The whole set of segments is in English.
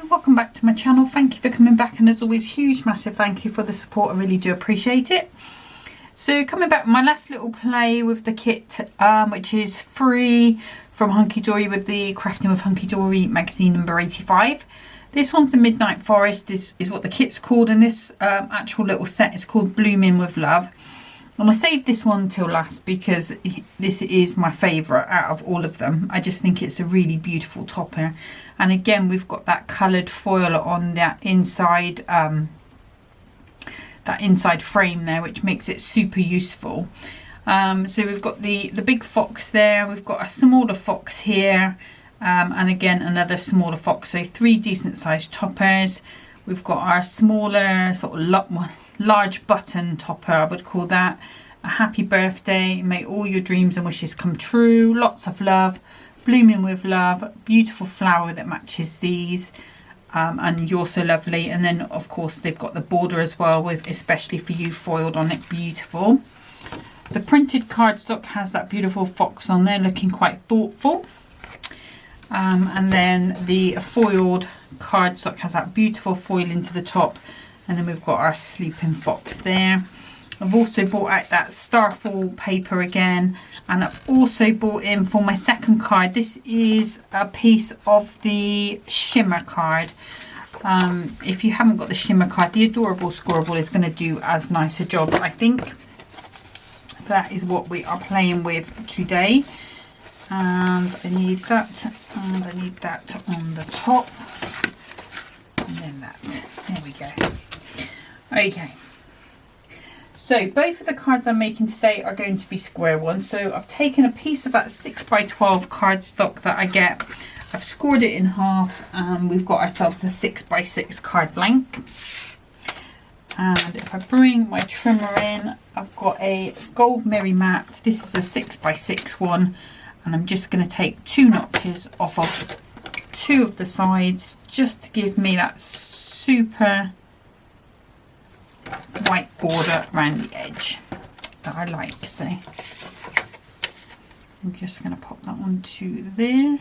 welcome back to my channel. Thank you for coming back, and as always, huge massive thank you for the support. I really do appreciate it. So coming back, my last little play with the kit, which is free from Hunkydory, with the Crafting with Hunkydory magazine number 85. This one's the Midnight Forest is what the kit's called, and this actual little set is called Blooming with Love. And I saved this one till last because this is my favourite out of all of them. I just think it's a really beautiful topper. And again, we've got that coloured foil on that inside frame there, which makes it super useful. So we've got the big fox there, we've got a smaller fox here, and again another smaller fox. So 3 decent sized toppers. We've got our smaller sort of large button topper, I would call that. A happy birthday, may all your dreams and wishes come true, lots of love, blooming with love, beautiful flower that matches these, and you're so lovely. And then of course they've got the border as well, with especially for you foiled on it, beautiful. The printed cardstock has that beautiful fox on there looking quite thoughtful, and then the foiled cardstock has that beautiful foil into the top. And then we've got our sleeping fox there. I've also bought out that starfall paper again, and I've also bought in for my second card. This is a piece of the shimmer card. If you haven't got the shimmer card, the Adorable Scorable is going to do as nice a job, I think. That is what we are playing with today. And I need that, and I need that on the top, and then that. There we go. Okay, so both of the cards I'm making today are going to be square ones. So I've taken a piece of that 6x12 cardstock that I get, I've scored it in half, and we've got ourselves a 6x6 card blank. And if I bring my trimmer in, I've got a gold Merry Matte. This is a 6x6 one, and I'm just going to take 2 notches off of 2 of the sides, just to give me that super white border around the edge that I like. So I'm just going to pop that onto there,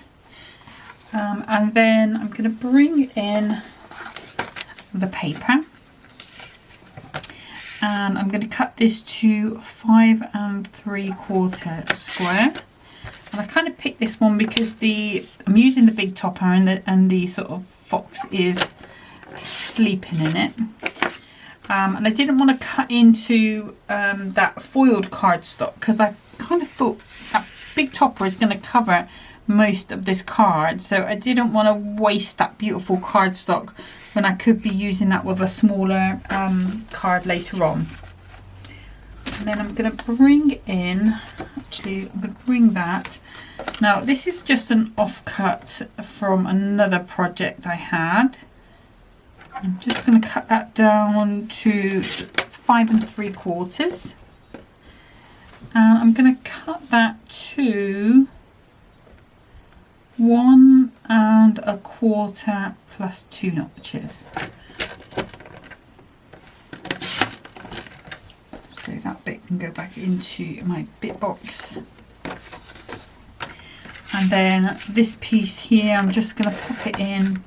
and then I'm going to bring in the paper, and I'm going to cut this to 5 3/4 square. And I kind of picked this one because I'm using the big topper, and the sort of fox is sleeping in it. And I didn't want to cut into that foiled cardstock, because I kind of thought that big topper is going to cover most of this card. So I didn't want to waste that beautiful cardstock when I could be using that with a smaller card later on. And then I'm going to bring in, actually I'm going to bring that. Now this is just an offcut from another project I had. I'm just going to cut that down to 5 3/4, and I'm going to cut that to 1 1/4 plus 2 notches. So that bit can go back into my bit box. And then this piece here, I'm just going to pop it in,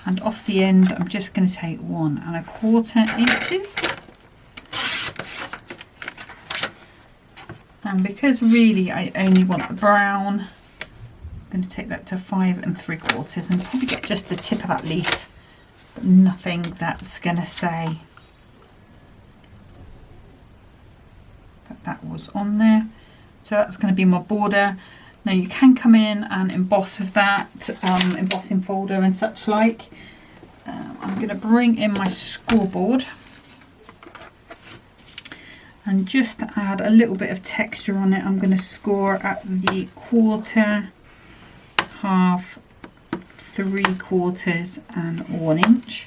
and off the end I'm just going to take 1 1/4 inches. And because really I only want the brown, I'm going to take that to 5 3/4, and probably get just the tip of that leaf, but nothing that's going to say that was on there. So that's going to be my border. Now you can come in and emboss with that embossing folder and such like. I'm going to bring in my scoreboard, and just to add a little bit of texture on it, I'm going to score at the 1/4, 1/2, 3/4 and 1 inch.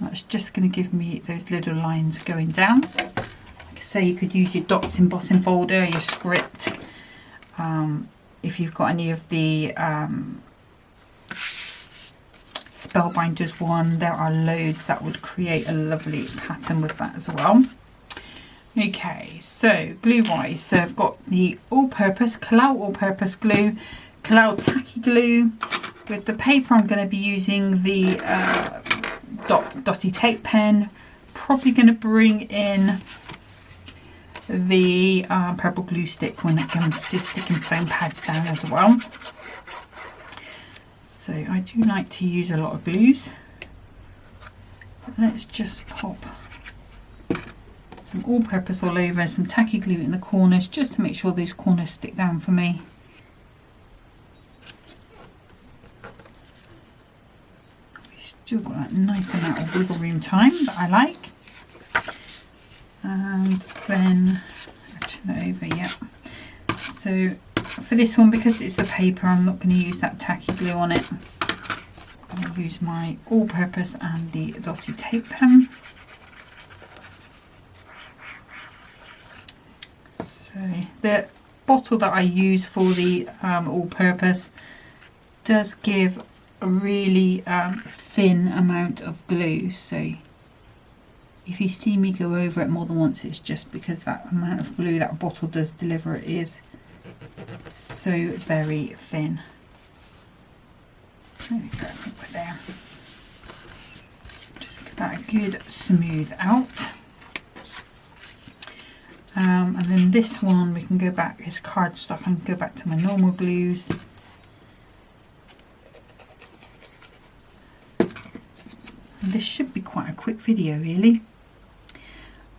That's just going to give me those little lines going down. Like I say, you could use your dots embossing folder, your script. If you've got any of the Spellbinders one, there are loads that would create a lovely pattern with that as well. Okay, so glue wise, so I've got the all-purpose Kalau all-purpose glue, Kalau tacky glue, With the paper, I'm going to be using the dotty tape pen. Probably going to bring in the purple glue stick when it comes to sticking foam pads down as well. So I do like to use a lot of glues. But let's just pop some all-purpose all over, some tacky glue in the corners just to make sure those corners stick down for me. We've still got that nice amount of wiggle room time that I like. And then I turn it over, yeah. So for this one, because it's the paper, I'm not going to use that tacky glue on it. I'll use my all-purpose and the dotty tape pen. So the bottle that I use for the all-purpose does give a really thin amount of glue. So if you see me go over it more than once, it's just because that amount of glue that bottle does deliver is so very thin. There we go, I think we're there. Just get that good smooth out. And then this one we can go back, it's cardstock, I can go back to my normal glues. And this should be quite a quick video really.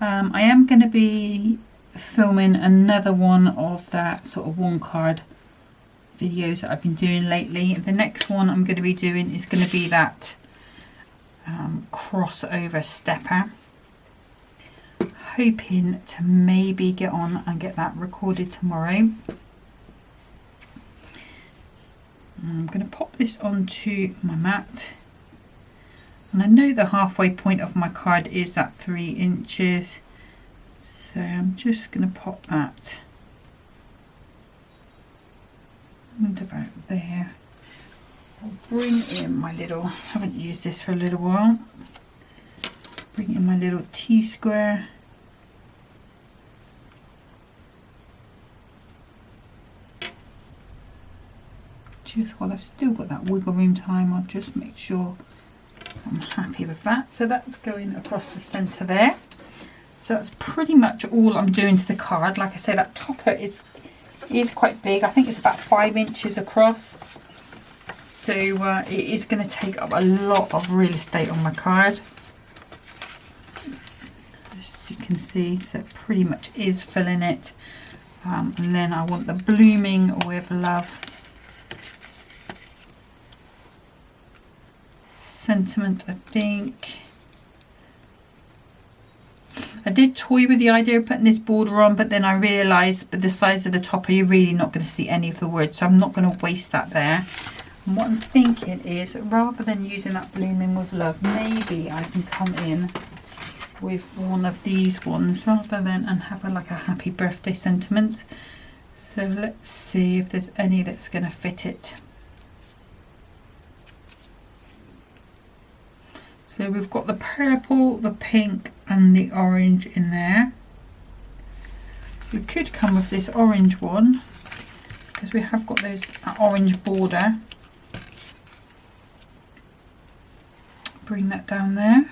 I am going to be filming another one of that sort of one card videos that I've been doing lately. The next one I'm going to be doing is going to be that crossover stepper. Hoping to maybe get on and get that recorded tomorrow. I'm going to pop this onto my mat, and I know the halfway point of my card is that 3 inches, so I'm just going to pop that and about there. I'll bring in my little, I haven't used this for a little while, bring in my little T-square. Just while I've still got that wiggle room time, I'll just make sure I'm happy with that. So that's going across the centre there. So that's pretty much all I'm doing to the card. Like I say, that topper is quite big. I think it's about 5 inches across. So it is going to take up a lot of real estate on my card, as you can see. So it pretty much is filling it. And then I want the blooming with love sentiment. I think I did toy with the idea of putting this border on, but then I realised with the size of the topper you're really not going to see any of the words, so I'm not going to waste that there. And what I'm thinking is, rather than using that blooming with love, maybe I can come in with one of these ones rather than and have like a happy birthday sentiment. So let's see if there's any that's going to fit it. So we've got the purple, the pink and the orange in there. We could come with this orange one because we have got those orange border. Bring that down there.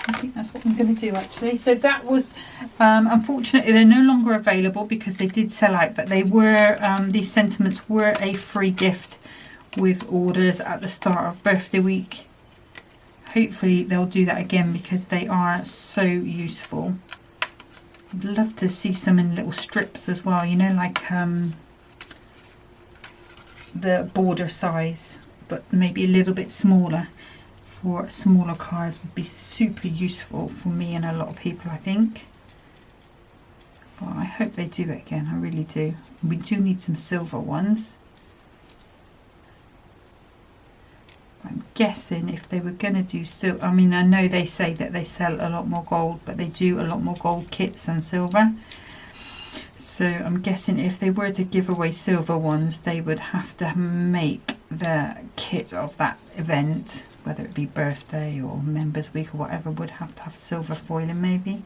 I think that's what I'm going to do actually. So that was, unfortunately they're no longer available because they did sell out, but they were, these sentiments were a free gift with orders at the start of birthday week. Hopefully they'll do that again because they are so useful. I'd love to see some in little strips as well, you know, like the border size, but maybe a little bit smaller for smaller cards would be super useful for me and a lot of people, I think. Well, I hope they do it again, I really do. We do need some silver ones. I'm guessing if they were going to do silver, I mean I know they say that they sell a lot more gold, but they do a lot more gold kits than silver. So I'm guessing if they were to give away silver ones, they would have to make the kit of that event, whether it be birthday or members week or whatever, would have to have silver foiling maybe.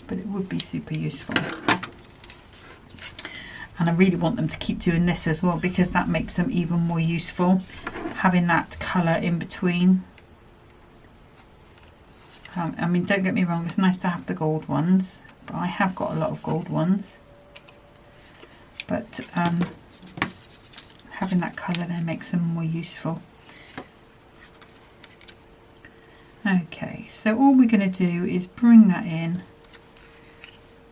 But it would be super useful. And I really want them to keep doing this as well, because that makes them even more useful, having that colour in between. I mean, don't get me wrong, it's nice to have the gold ones, but I have got a lot of gold ones. But having that colour there makes them more useful. Okay, so all we're going to do is bring that in.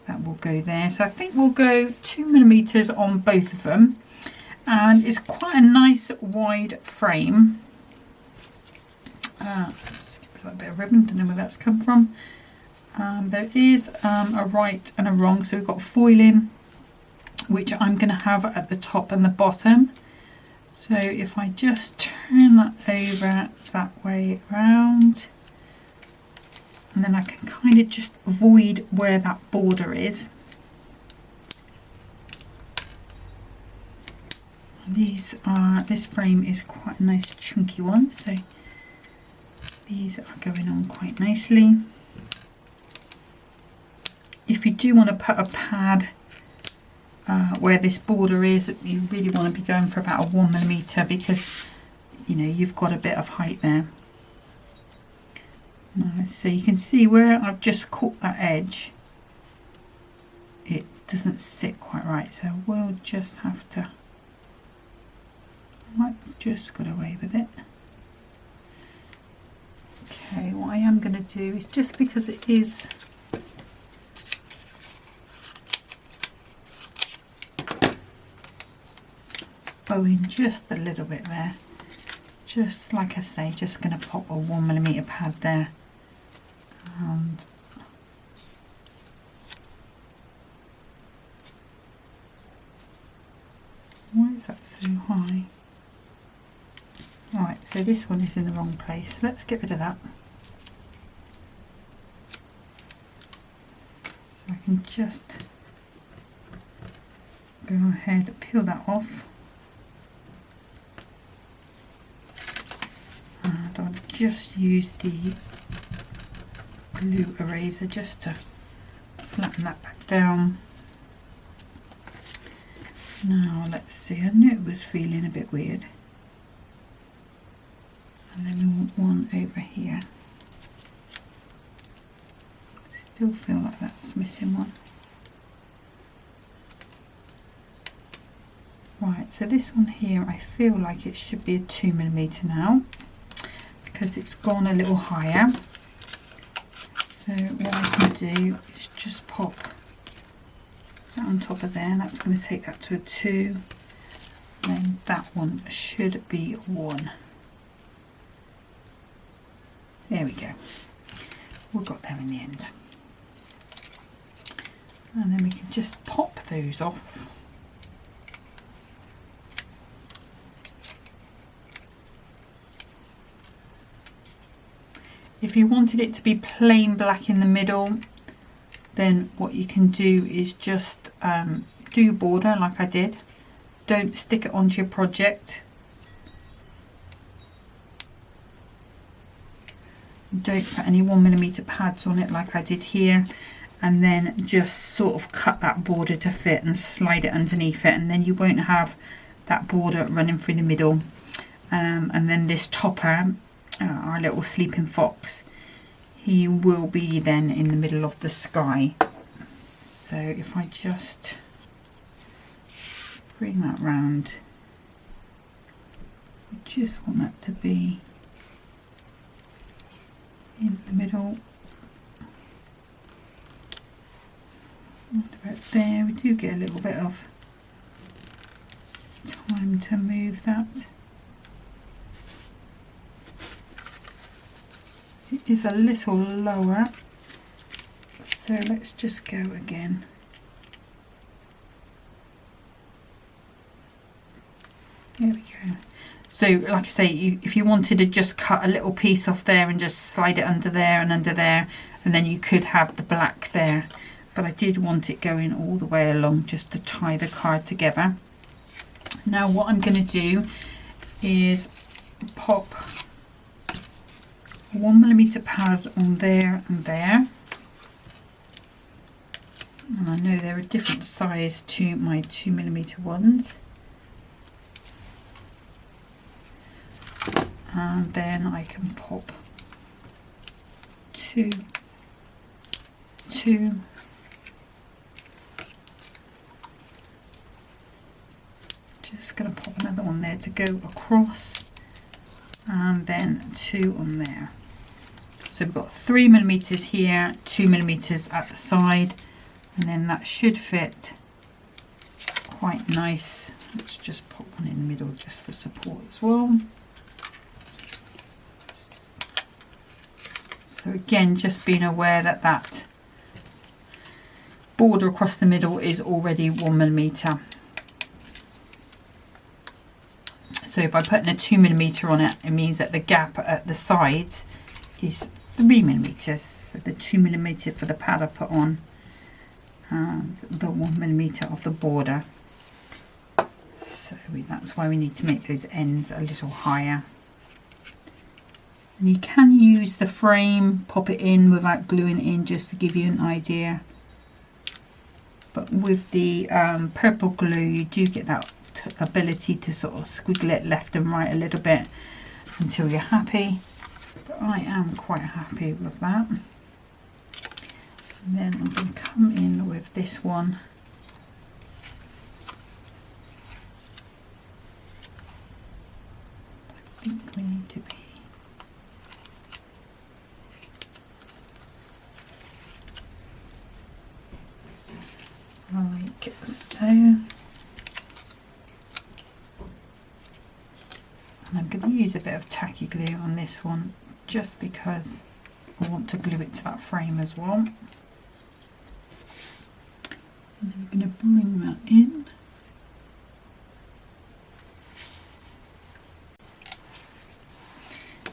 That will go there. So I think we'll go 2mm on both of them. And it's quite a nice wide frame. Let's give it a bit of ribbon, don't know where that's come from. There is a right and a wrong. So we've got foiling, which I'm going to have at the top and the bottom. So if I just turn that over that way around, and then I can kind of just avoid where that border is. This frame is quite a nice chunky one, so these are going on quite nicely. If you do want to put a pad where this border is, you really want to be going for about a 1mm, because you know you've got a bit of height there. So you can see where I've just caught that edge, it doesn't sit quite right, so we'll just have to, I might have just got away with it. Okay, what I am going to do is, just because it is bowing just a little bit there, just like I say, just going to pop a 1mm pad there. And why is that so high? Right, so this one is in the wrong place. Let's get rid of that. So I can just go ahead and peel that off. And I'll just use the glue eraser just to flatten that back down. Now let's see, I knew it was feeling a bit weird. And then we want one over here. Still feel like that's missing one. Right, so this one here, I feel like it should be a 2mm now, because it's gone a little higher. So what I can do is just pop that on top of there, and that's going to take that to a 2. And then that one should be 1. There we go. We got there in the end. And then we can just pop those off. If you wanted it to be plain black in the middle, then what you can do is just do your border like I did. Don't stick it onto your project. Don't put any 1mm pads on it like I did here, and then just sort of cut that border to fit and slide it underneath it, and then you won't have that border running through the middle. And then this topper, our little sleeping fox, he will be then in the middle of the sky. So if I just bring that round, I just want that to be in the middle. What about there? We do get a little bit of time to move that. It is a little lower, so let's just go again. There we go. So like I say, if you wanted to just cut a little piece off there and just slide it under there, and then you could have the black there. But I did want it going all the way along just to tie the card together. Now what I'm going to do is pop 1mm pad on there and there. And I know there are different size to my 2mm ones. And then I can pop two, just going to pop another one there to go across, and then 2 on there. So we've got 3mm here, 2mm at the side, and then that should fit quite nice. Let's just pop one in the middle just for support as well. So again, just being aware that that border across the middle is already 1mm. So if I put in a 2mm on it, it means that the gap at the sides is 3mm. So the 2mm for the pad I put on, and the 1mm of the border. So that's why we need to make those ends a little higher. And you can use the frame, pop it in without gluing it in, just to give you an idea. But with the purple glue, you do get that ability to sort of squiggle it left and right a little bit until you're happy. But I am quite happy with that. And then I'm going to come in with this one. I think we need to be like so. And I'm going to use a bit of tacky glue on this one just because I want to glue it to that frame as well. And then we're going to bring that in.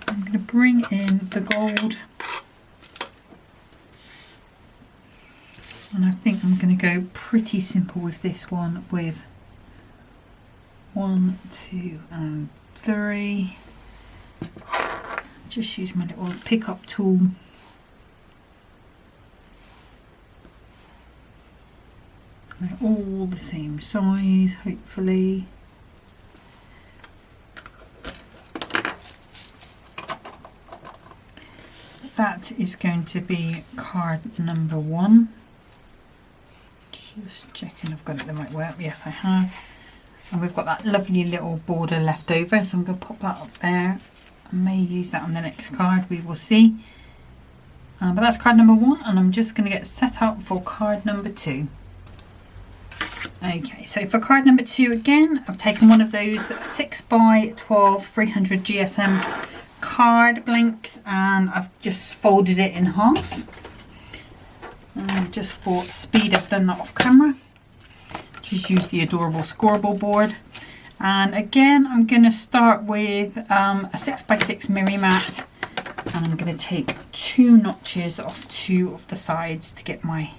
I'm going to bring in the gold. And I think I'm going to go pretty simple with this one, with 1, 2 and 3. Just use my little pickup tool. They're all the same size, hopefully. That is going to be card number 1. Just checking I've got it the right way up. Yes, I have. And we've got that lovely little border left over, so I'm going to pop that up there. I may use that on the next card, we will see. But that's card number 1, and I'm just going to get set up for card number 2. Okay, so for card number 2 again, I've taken one of those 6x12 300 GSM card blanks, and I've just folded it in half. Just for speed, I've done that off camera. Just use the adorable scoreable board. And again, I'm going to start with a 6x6 Miri mat, and I'm going to take 2 notches off 2 of the sides to get my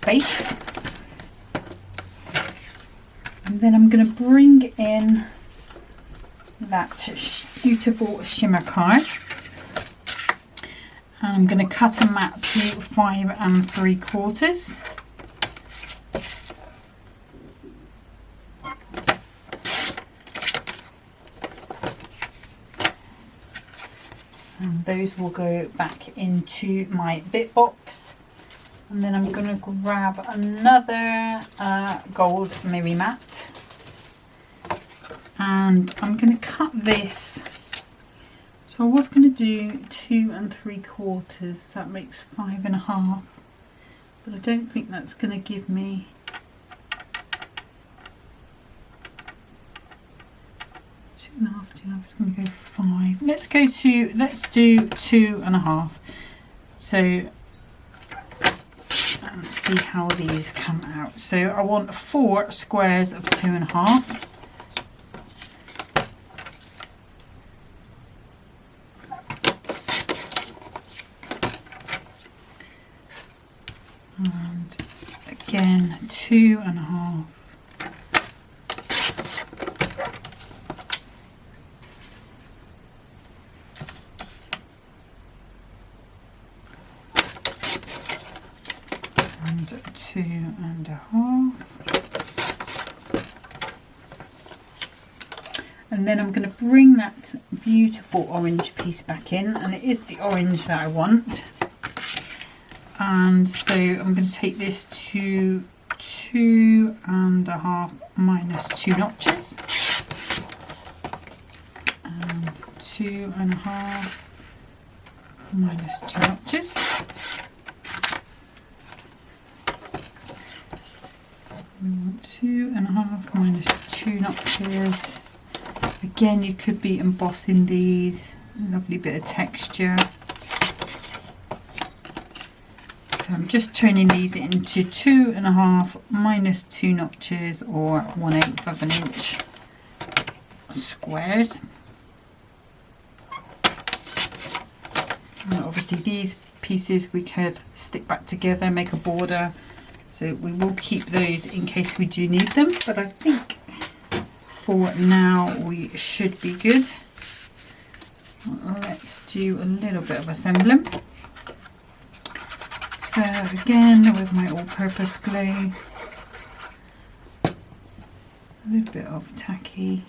base. And then I'm going to bring in that beautiful shimmer card. And I'm going to cut a mat to 5 3/4. And those will go back into my bit box. And then I'm going to grab another gold Miri mat. And I'm going to cut this. So I was going to do 2 3/4, that makes 5 1/2, but I don't think that's going to give me two and a half. It's going to go 5. Let's do 2 1/2. So, and see how these come out. So I want 4 squares of 2 1/2. And again 2 1/2. And 2.5. And then I'm going to bring that beautiful orange piece back in, and it is the orange that I want. And so I'm going to take this to 2.5 minus 2 notches, and 2.5 minus 2 notches. And 2.5 minus 2 notches. Again, you could be embossing these. Lovely bit of texture. So I'm just turning these into 2.5 minus 2 notches, or 1/8 of an inch squares. And obviously these pieces we could stick back together, make a border. So we will keep those in case we do need them. But I think for now we should be good. Let's do a little bit of assembling. So again, with my all-purpose glue, a little bit of tacky.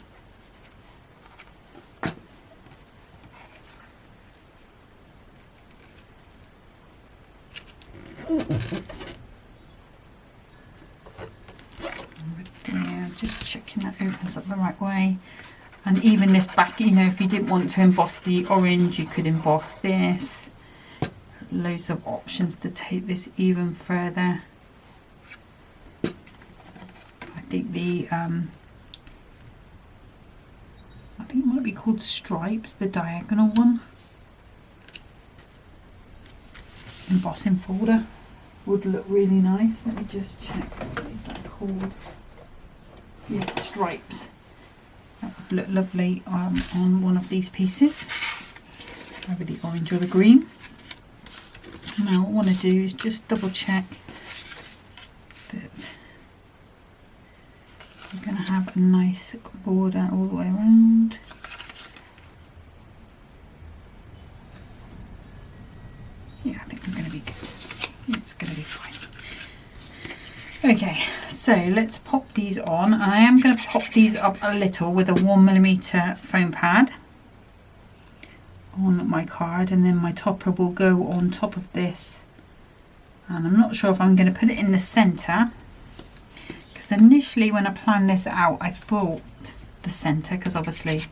There, just checking that opens up the right way. And even this back, you know, if you didn't want to emboss the orange, you could emboss this. Loads of options to take this even further. I think the I think it might be called Stripes, the diagonal one. Embossing folder would look really nice. Let me just check. What is that called? Yeah, Stripes. That would look lovely on one of these pieces, either the orange or the green. Now what I want to do is just double check that we're going to have a nice border all the way around. Yeah, I think we're going to be good. It's going to be fine. Okay, so let's pop these on. I am going to pop these up a little with a 1mm foam pad on my card, and then my topper will go on top of this. And I'm not sure if I'm going to put it in the centre, because initially when I planned this out I thought the centre, because obviously,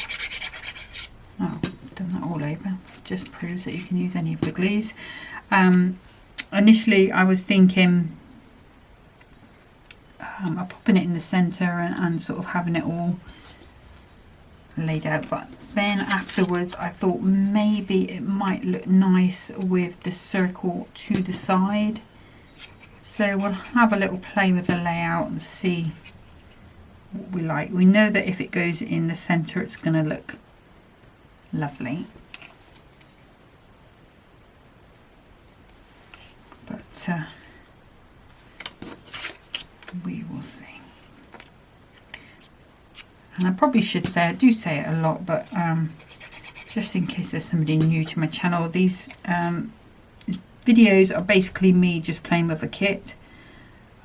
oh, done that all over. Just proves that you can use any of the glues. Initially I was thinking of popping it in the centre and sort of having it all laid out, but then afterwards I thought maybe it might look nice with the circle to the side. So we'll have a little play with the layout and see what we like. We know that if it goes in the centre it's going to look lovely, but we will see. And I probably should say, I do say it a lot, but just in case there's somebody new to my channel, these videos are basically me just playing with a kit.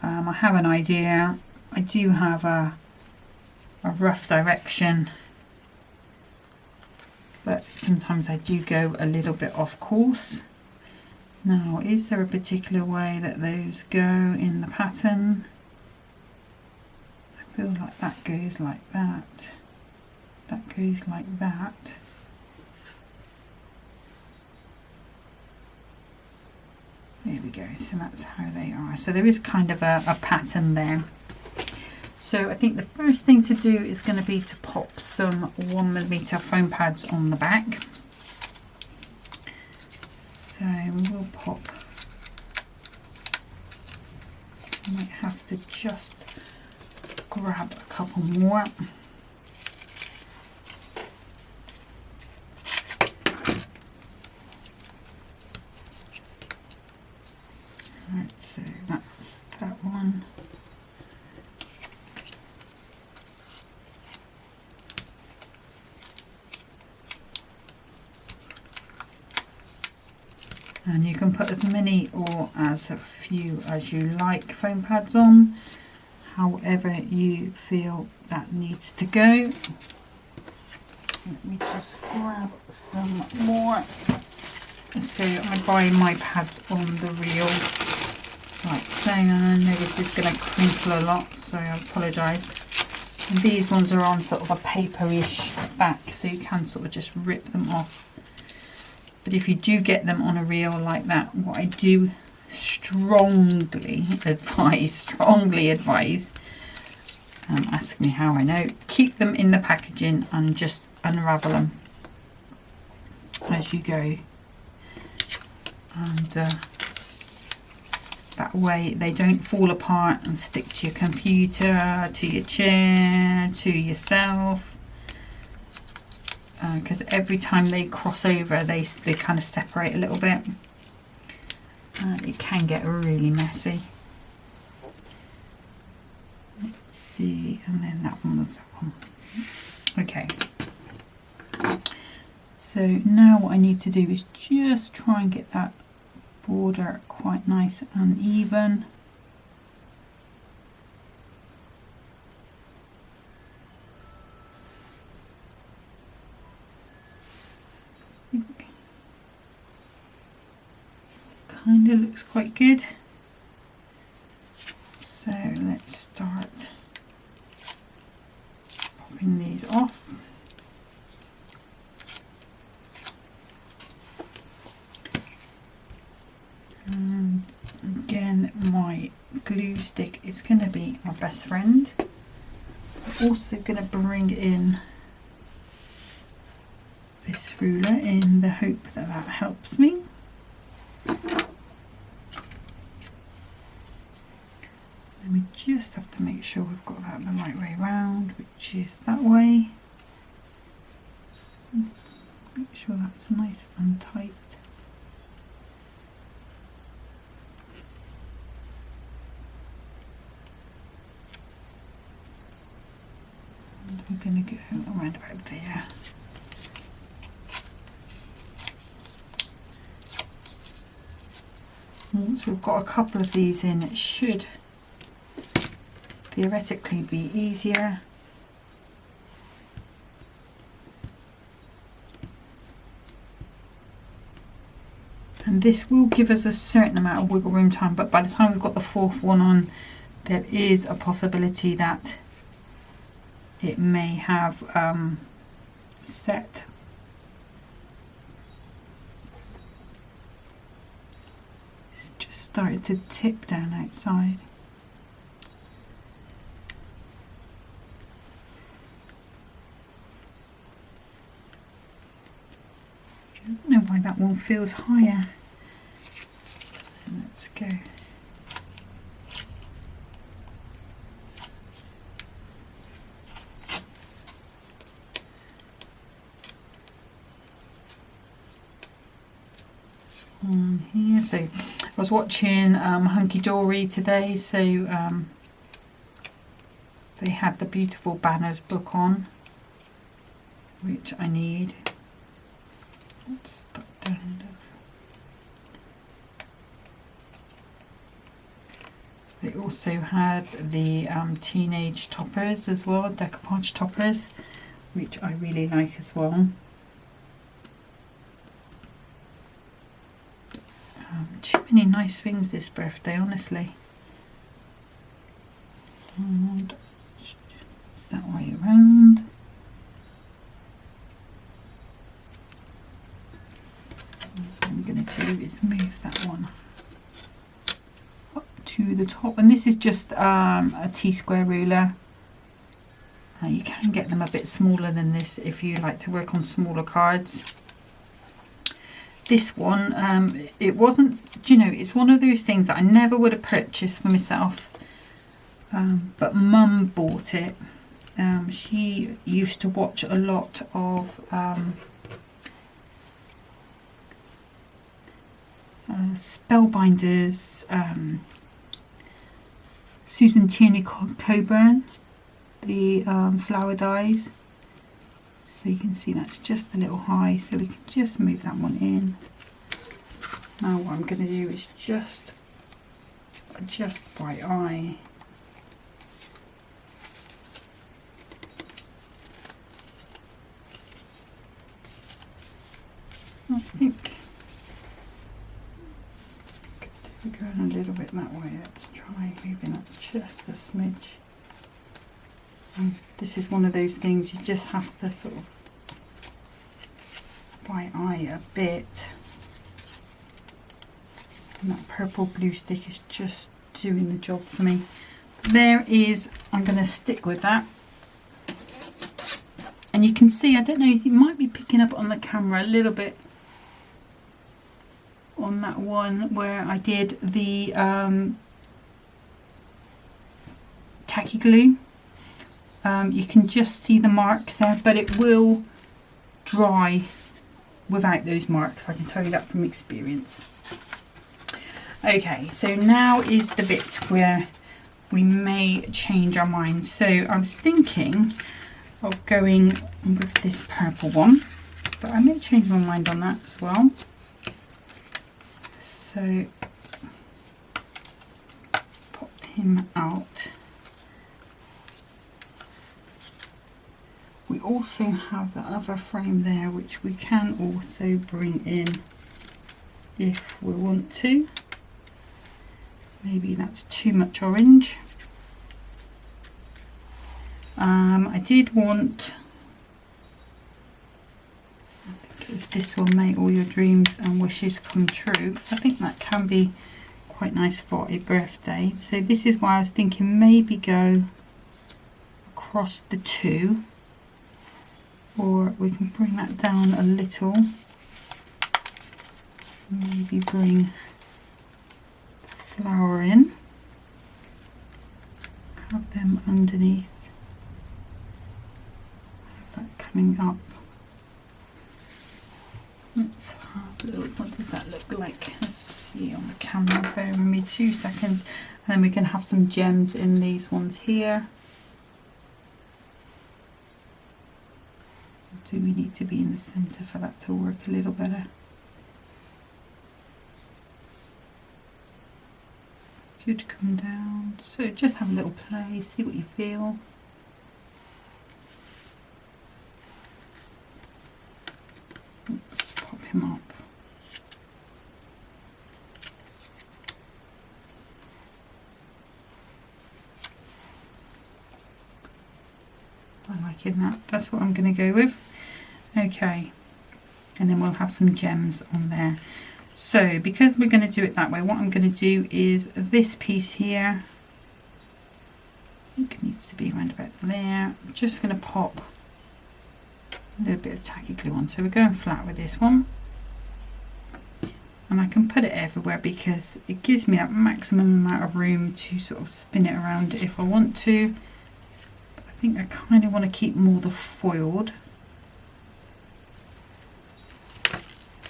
I have an idea, I do have a rough direction, but sometimes I do go a little bit off course. Now, is there a particular way that those go in the pattern? I feel like that goes like that. That goes like that. There we go. So that's how they are. So there is kind of a pattern there. So I think the first thing to do is going to be to pop some 1mm foam pads on the back. So we'll pop, I might have to just grab a couple more. Right, so that's that one. And you can put as many or as few as you like foam pads on, however you feel that needs to go. Let me just grab some more. So I buy my pads on the reel like so, and I know this is going to crinkle a lot, so I apologise. And these ones are on sort of a paperish back, so you can sort of just rip them off. But if you do get them on a reel like that, what I do strongly advise, ask me how I know, keep them in the packaging and just unravel them as you go. And that way they don't fall apart and stick to your computer, to your chair, to yourself. Because every time they cross over, they kind of separate a little bit. And it can get really messy. Let's see, and then that one was that one. Okay. So now what I need to do is just try and get that border quite nice and even. Kind of looks quite good. So let's start popping these off. And again, my glue stick is going to be my best friend. I'm also going to bring in this ruler in the hope that that helps me. And we just have to make sure we've got that the right way round, which is that way. Make sure that's nice and tight. And we're going to go around about there. Once we've got a couple of these in, it should theoretically be easier. And this will give us a certain amount of wiggle room time, but by the time we've got the fourth one on, there is a possibility that it may have set. It's just started to tip down outside. I don't know why that one feels higher. Let's go. This one here. So I was watching Hunkydory today, so they had the beautiful banners book on, which I need. Let's start down. They also had the teenage toppers as well, decoupage toppers, which I really like as well. Too many nice things this birthday, honestly. And it's that way around. What I'm going to do is move that one up to the top, and this is just a T-square ruler. You can get them a bit smaller than this if you like to work on smaller cards. This one, it wasn't, do you know, it's one of those things that I never would have purchased for myself, but Mum bought it. She used to watch a lot of Spellbinders, Susan Tierney Coburn, the flower dies. So you can see that's just a little high, so we can just move that one in. Now what I'm going to do is just adjust by eye. I think we're going a little bit that way. Let's try moving up just a smidge. And this is one of those things you just have to sort of by eye a bit. And that purple glue stick is just doing the job for me. There is, I'm going to stick with that. And you can see, I don't know, you might be picking up on the camera a little bit on that one where I did the tacky glue. You can just see the marks there, but it will dry without those marks. I can tell you that from experience. Okay, so now is the bit where we may change our minds. So I was thinking of going with this purple one, but I may change my mind on that as well. So popped him out. We also have the other frame there, which we can also bring in if we want to. Maybe that's too much orange. I did want, I think it was this one, May All Your Dreams and Wishes Come True. So I think that can be quite nice for a birthday. So this is why I was thinking maybe go across the two, or we can bring that down a little. Maybe bring the flower in, have them underneath, have that coming up. Let's have a look, what does that look like? Let's see on the camera, bear with me 2 seconds, and then we can have some gems in these ones here. Do we need to be in the centre for that to work a little better? Could come down, so just have a little play, see what you feel. Let's pop him up. I'm liking that, that's what I'm going to go with. Okay, and then we'll have some gems on there. So because we're going to do it that way, what I'm going to do is this piece here, I think it needs to be around about there. I'm just going to pop a little bit of tacky glue on. So we're going flat with this one, and I can put it everywhere because it gives me that maximum amount of room to sort of spin it around if I want to. But I think I kind of want to keep more the foiled.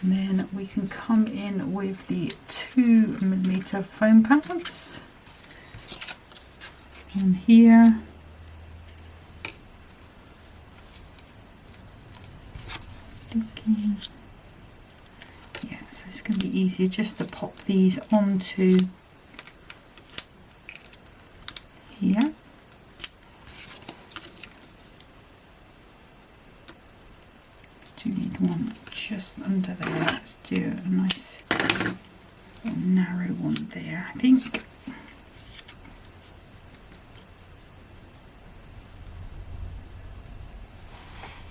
And then we can come in with the 2mm foam pads on here. Thinking, yeah, so it's going to be easier just to pop these onto here. Do need one just under there. Let's do a nice narrow one there, I think.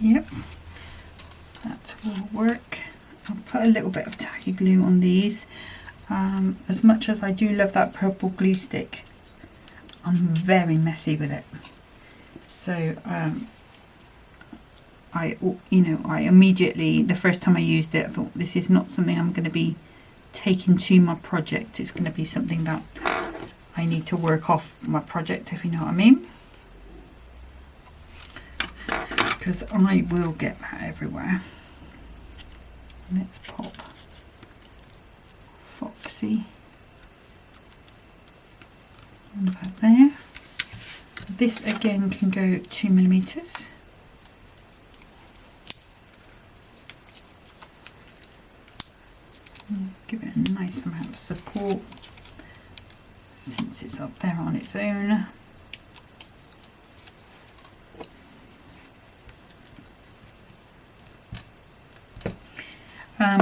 Yep, that will work. I'll put a little bit of tacky glue on these. As much as I do love that purple glue stick, I'm very messy with it. So I immediately, the first time I used it, I thought this is not something I'm going to be taking to my project. It's going to be something that I need to work off my project, if you know what I mean. Because I will get that everywhere. Let's pop Foxy on that there. This again can go 2mm. Give it a nice amount of support since it's up there on its own.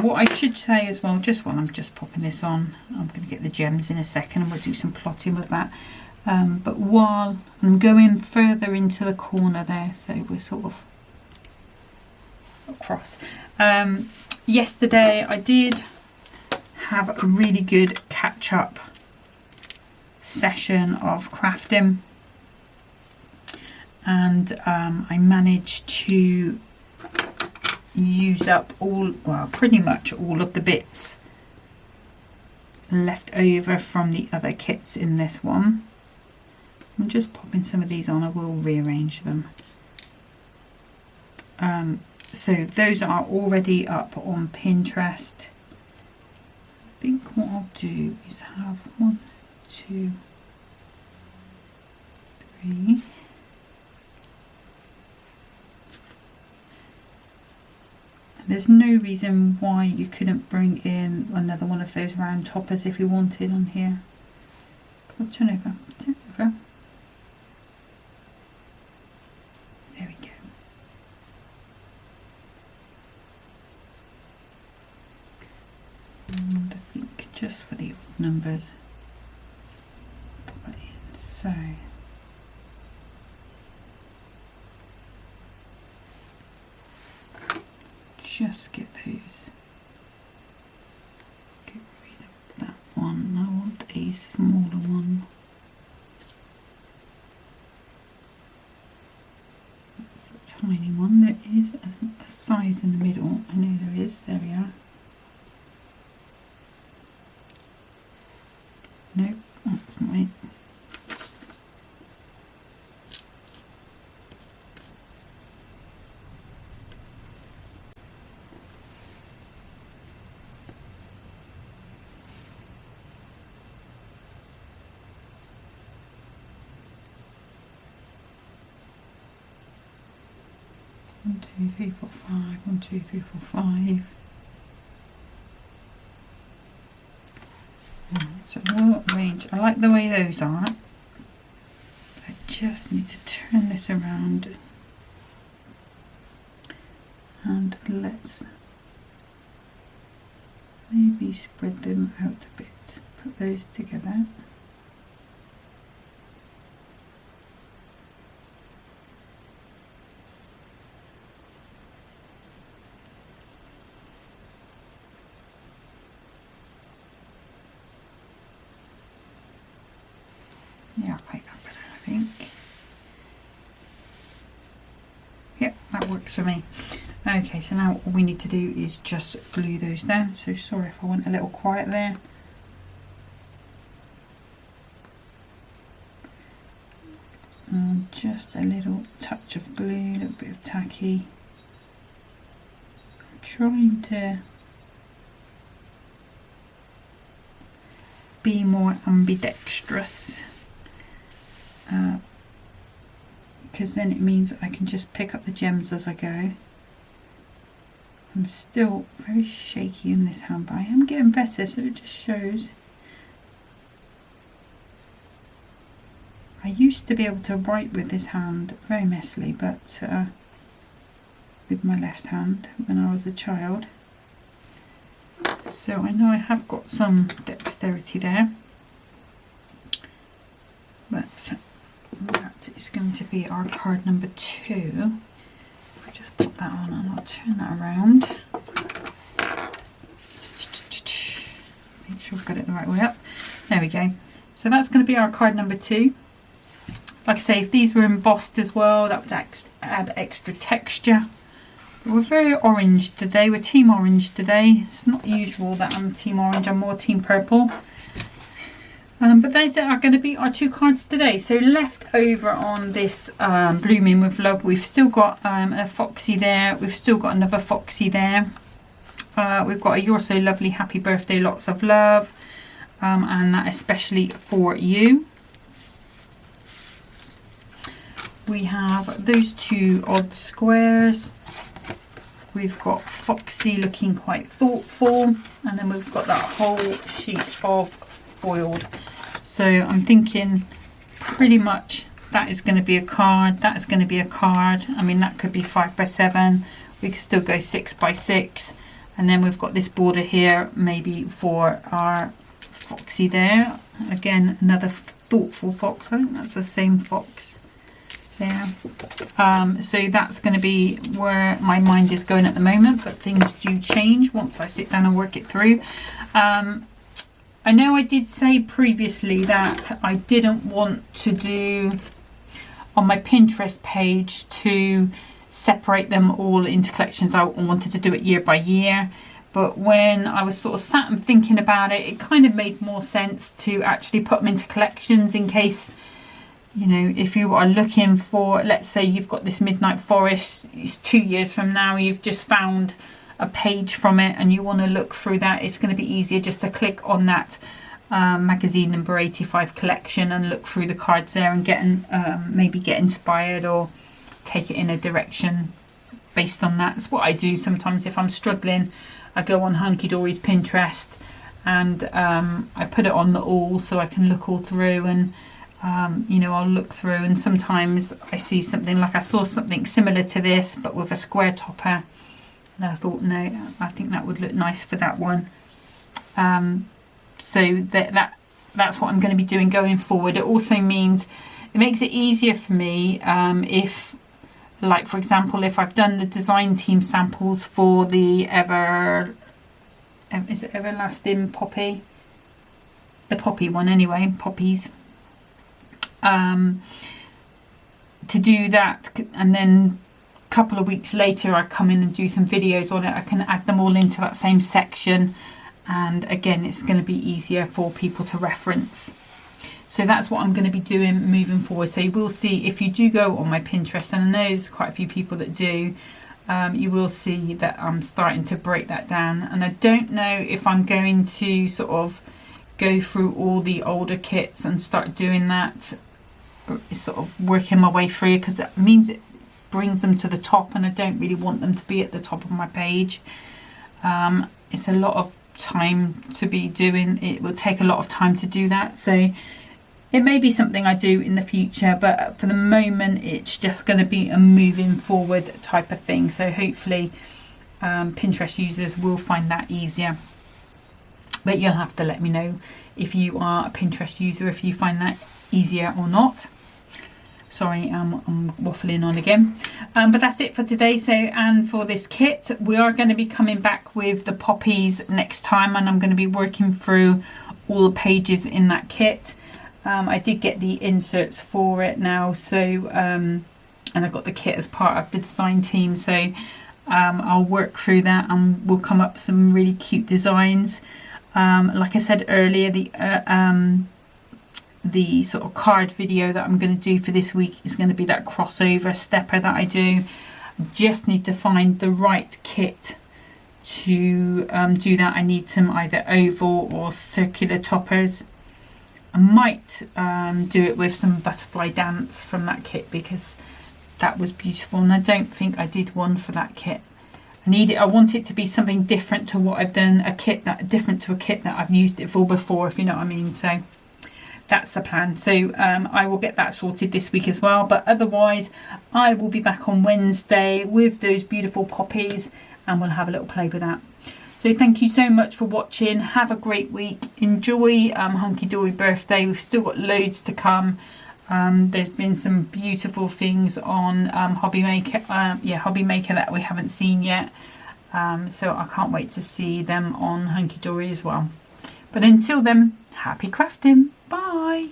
What I should say as well, just while I'm just popping this on, I'm going to get the gems in a second and we'll do some plotting with that. But while I'm going further into the corner there, so we're sort of across. Yesterday I did have a really good catch-up session of crafting, and I managed to use up pretty much all of the bits left over from the other kits in this one. I'm just popping some of these on. I will rearrange them. So those are already up on Pinterest. I think what I'll do is have 1, 2, 3. There's no reason why you couldn't bring in another one of those round toppers if you wanted on here. Come on, turn over, turn over. There we go. And I think just for the odd numbers, pop it in. So. Just get those. Get rid of that one. I want a smaller one. That's a tiny one. There is a size in the middle. I know there is. There we are. Nope, that's not it. One, 2, 3, 4, 5. 1, 2, 3, 4, 5. So we'll arrange. I like the way those are. I just need to turn this around and let's maybe spread them out a bit. Put those together. Yeah, I like that better, I think. Yep, that works for me. Okay, so now all we need to do is just glue those down. So sorry if I went a little quiet there. And just a little touch of glue, a little bit of tacky. I'm trying to be more ambidextrous. Because then it means I can just pick up the gems as I go. I'm still very shaky in this hand, but I am getting better, so it just shows. I used to be able to write with this hand very messily, but with my left hand when I was a child. So I know I have got some dexterity there. But that is going to be our card number 2. I'll just put that on and I'll turn that around. Make sure I've got it the right way up. There we go. So that's going to be our card number 2. Like I say, if these were embossed as well, that would add extra texture. But we're very orange today. We're team orange today. It's not usual that I'm team orange. I'm more team purple. But those are going to be our 2 cards today. So left over on this Blooming with Love, we've still got a Foxy there. We've still got another Foxy there. We've got a You're So Lovely, Happy Birthday, Lots of Love. And that especially for you. We have those 2 odd squares. We've got Foxy looking quite thoughtful, and then we've got that whole sheet of foiled. So I'm thinking pretty much that is going to be a card, that is going to be a card. I mean, that could be 5 by 7. We could still go 6 by 6. And then we've got this border here, maybe for our Foxy there. Again, another thoughtful fox. I think that's the same fox there. So that's going to be where my mind is going at the moment, but things do change once I sit down and work it through. I know I did say previously that I didn't want to do on my Pinterest page to separate them all into collections. I wanted to do it year by year, but when I was sort of sat and thinking about it, it kind of made more sense to actually put them into collections, in case, you know, if you are looking for, let's say you've got this Midnight Forest, it's 2 years from now, you've just found a page from it and you want to look through that, it's going to be easier just to click on that magazine number 85 collection and look through the cards there and get maybe get inspired or take it in a direction based on that. That's what I do sometimes if I'm struggling. I go on Hunkydory's Pinterest and I put it on the all so I can look all through, and you know, I'll look through, and sometimes I see something, like I saw something similar to this but with a square topper, and I thought, no, I think that would look nice for that one. So that's what I'm going to be doing going forward. It also means it makes it easier for me if, like for example, if I've done the design team samples for the is it Everlasting Poppy? The poppy one anyway, poppies. To do that, and then a couple of weeks later I come in and do some videos on it, I can add them all into that same section, and again it's going to be easier for people to reference. So that's what I'm going to be doing moving forward. So you will see, if you do go on my Pinterest, and I know there's quite a few people that do, you will see that I'm starting to break that down. And I don't know if I'm going to sort of go through all the older kits and start doing that, sort of working my way through, because that means it brings them to the top, and I don't really want them to be at the top of my page. It's a lot of time to be doing, it will take a lot of time to do that, so it may be something I do in the future, but for the moment it's just going to be a moving forward type of thing. So hopefully Pinterest users will find that easier, but you'll have to let me know if you are a Pinterest user, if you find that easier or not. Sorry, I'm waffling on again, but that's it for today. So, and for this kit, we are going to be coming back with the poppies next time, and I'm going to be working through all the pages in that kit. I did get the inserts for it now, so and I got the kit as part of the design team, so I'll work through that and we'll come up with some really cute designs. Like I said earlier, the sort of card video that I'm going to do for this week is going to be that crossover stepper that I do. I just need to find the right kit to do that. I need some either oval or circular toppers. I might do it with some butterfly dance from that kit, because that was beautiful, and I don't think I did one for that kit. I want it to be something different to what I've done, different to a kit that I've used it for before, if you know what I mean. So that's the plan. So I will get that sorted this week as well, but otherwise I will be back on Wednesday with those beautiful poppies, and we'll have a little play with that. So thank you so much for watching. Have a great week. Enjoy Hunkydory birthday. We've still got loads to come. There's been some beautiful things on Hobby Maker that we haven't seen yet. So I can't wait to see them on Hunkydory as well. But until then, happy crafting. Bye.